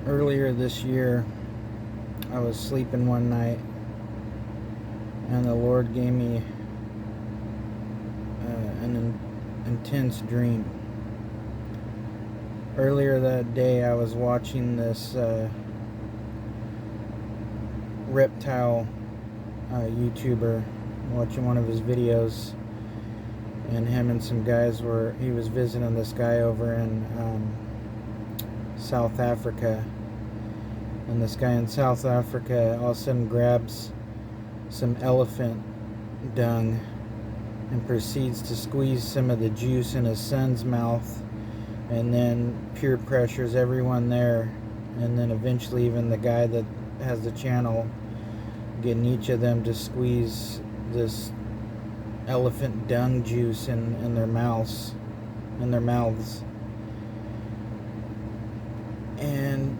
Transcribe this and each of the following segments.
Earlier this year, I was sleeping one night, and the Lord gave me an intense dream. Earlier that day, I was watching this reptile YouTuber, watching one of his videos, and him and some guys he was visiting this guy over in South Africa. And this guy in South Africa all of a sudden grabs some elephant dung and proceeds to squeeze some of the juice in his son's mouth, and then peer pressures everyone there, and then eventually even the guy that has the channel, getting each of them to squeeze this elephant dung juice in their mouths. And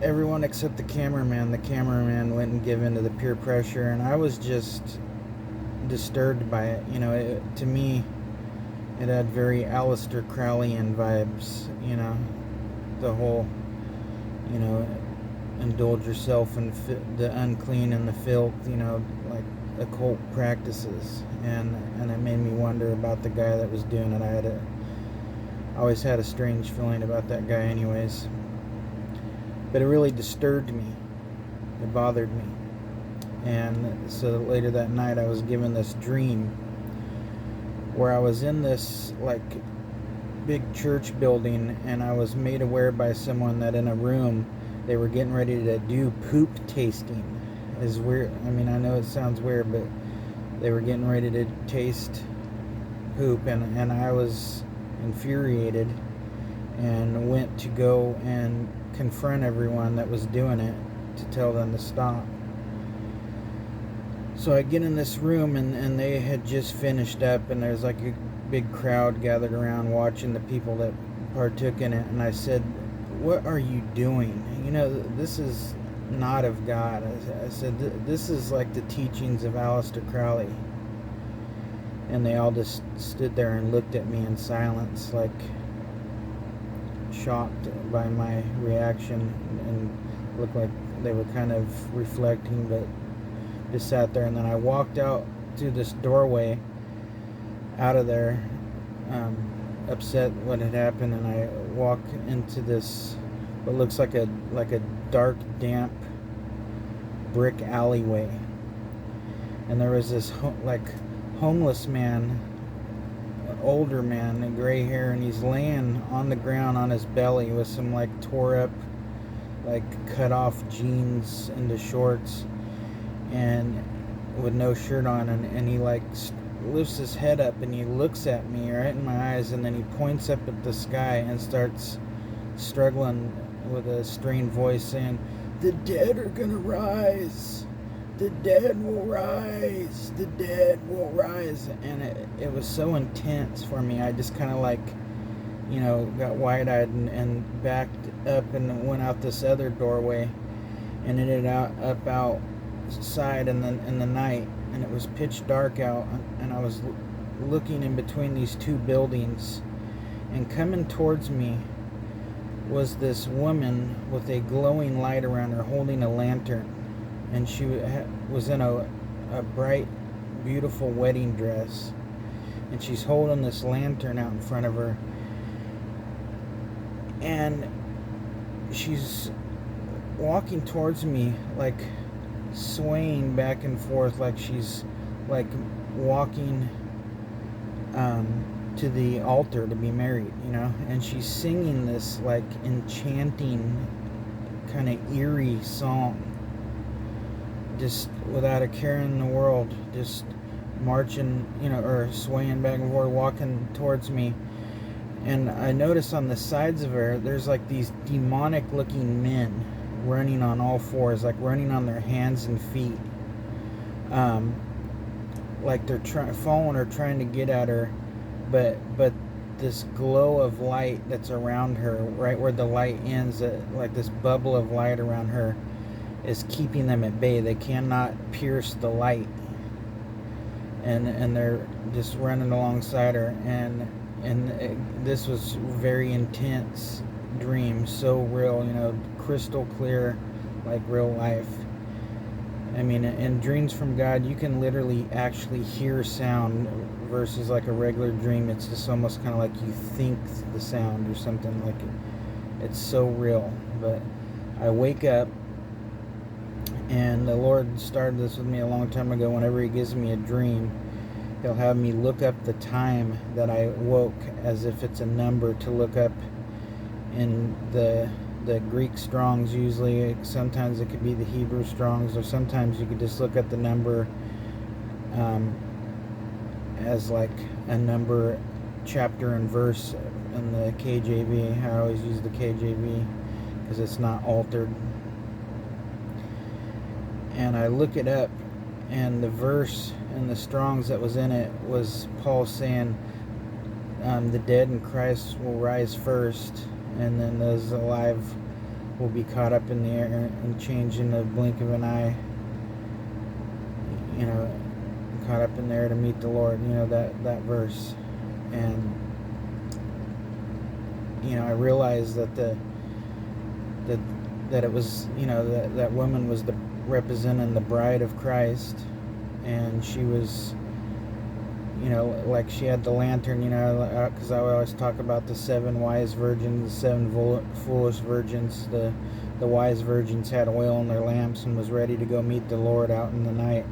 everyone except the cameraman. The cameraman went and gave in to the peer pressure, and I was just disturbed by it. To me, it had very Aleister Crowleyan vibes. The whole, indulge yourself in the unclean and the filth. Like occult practices, and it made me wonder about the guy that was doing it. I always had a strange feeling about that guy, anyways. But it really disturbed me. It bothered me. And so later that night I was given this dream where I was in this like big church building, and I was made aware by someone that in a room they were getting ready to do poop tasting. Is weird. I mean, I know it sounds weird, but they were getting ready to taste poop, and I was infuriated and went to go and confront everyone that was doing it to tell them to stop. So I get in this room, and they had just finished up, and there's like a big crowd gathered around watching the people that partook in it. And I said, "What are you doing? This is not of God." I said, "This is like the teachings of Aleister Crowley." And they all just stood there and looked at me in silence, like shocked by my reaction, and looked like they were kind of reflecting, but just sat there. And then I walked out through this doorway out of there, upset what had happened, and I walk into this what looks like a dark, damp brick alleyway, and there was this homeless man, older man, gray hair, and he's laying on the ground on his belly with some tore up, cut off jeans into shorts, and with no shirt on, and he lifts his head up and he looks at me right in my eyes, and then he points up at the sky and starts struggling with a strained voice saying, "The dead are gonna rise. The dead will rise. The dead will rise." And it was so intense for me. I just kind of got wide-eyed and backed up and went out this other doorway and ended up outside in the night, and it was pitch dark out, and I was looking in between these two buildings, and coming towards me was this woman with a glowing light around her holding a lantern, and she was in a bright, beautiful wedding dress, and she's holding this lantern out in front of her, and she's walking towards me, swaying back and forth, like she's walking to the altar to be married, and she's singing this enchanting kind of eerie song, just without a care in the world, just marching, or swaying back and forth, walking towards me. And I noticed on the sides of her, there's these demonic looking men running on all fours, running on their hands and feet, they're following her, trying to get at her, but this glow of light that's around her, right where the light ends, this bubble of light around her, is keeping them at bay. They cannot pierce the light, and they're just running alongside her, and this was very intense dream, so real, crystal clear, like real life. I mean, in dreams from God, you can literally actually hear sound versus like a regular dream. It's just almost kind of like you think the sound or something. Like it's so real. But I wake up, and the Lord started this with me a long time ago. Whenever He gives me a dream, He'll have me look up the time that I woke as if it's a number to look up in the Greek Strongs. Usually, sometimes it could be the Hebrew Strongs, or sometimes you could just look at the number as like a number, chapter and verse in the KJV. I always use the KJV because it's not altered. And I look it up, and the verse in the Strongs that was in it was Paul saying, the dead in Christ will rise first, and then those alive will be caught up in the air and change in the blink of an eye. Caught up in there to meet the Lord. That verse. And I realized that that it was, that woman was representing the bride of Christ, and she was, like she had the lantern, because I always talk about the 7 wise virgins, the 7 foolish virgins. The wise virgins had oil in their lamps and was ready to go meet the Lord out in the night.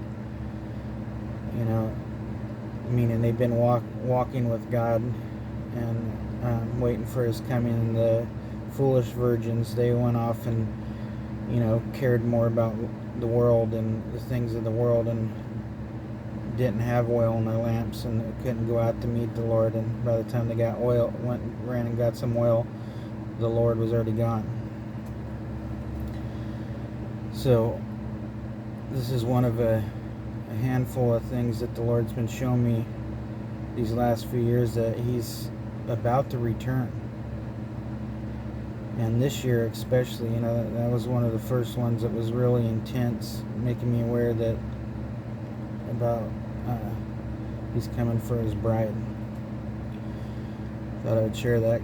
Meaning they've been walking with God and waiting for His coming. And the foolish virgins, they went off and cared more about the world and the things of the world, and didn't have oil in their lamps, and couldn't go out to meet the Lord. And by the time they got oil, ran and got some oil, the Lord was already gone. So this is one of a handful of things that the Lord's been showing me these last few years, that He's about to return. And this year especially, that was one of the first ones that was really intense, making me aware that about He's coming for His bride. Thought I would share that.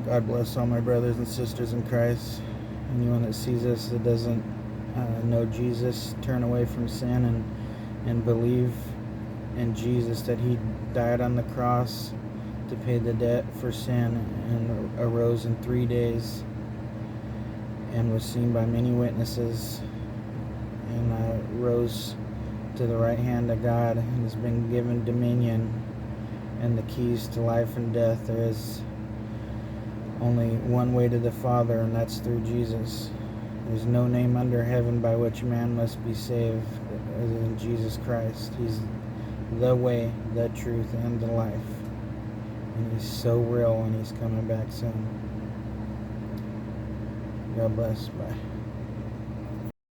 God bless all my brothers and sisters in Christ. Anyone that sees this that doesn't know Jesus, turn away from sin and believe in Jesus, that He died on the cross to pay the debt for sin, and arose in 3 days, and was seen by many witnesses, and rose to the right hand of God, and has been given dominion and the keys to life and death. There is only one way to the Father, and that's through Jesus. There's no name under heaven by which man must be saved other than Jesus Christ. He's the way, the truth, and the life. And He's so real, and He's coming back soon. God bless. Bye.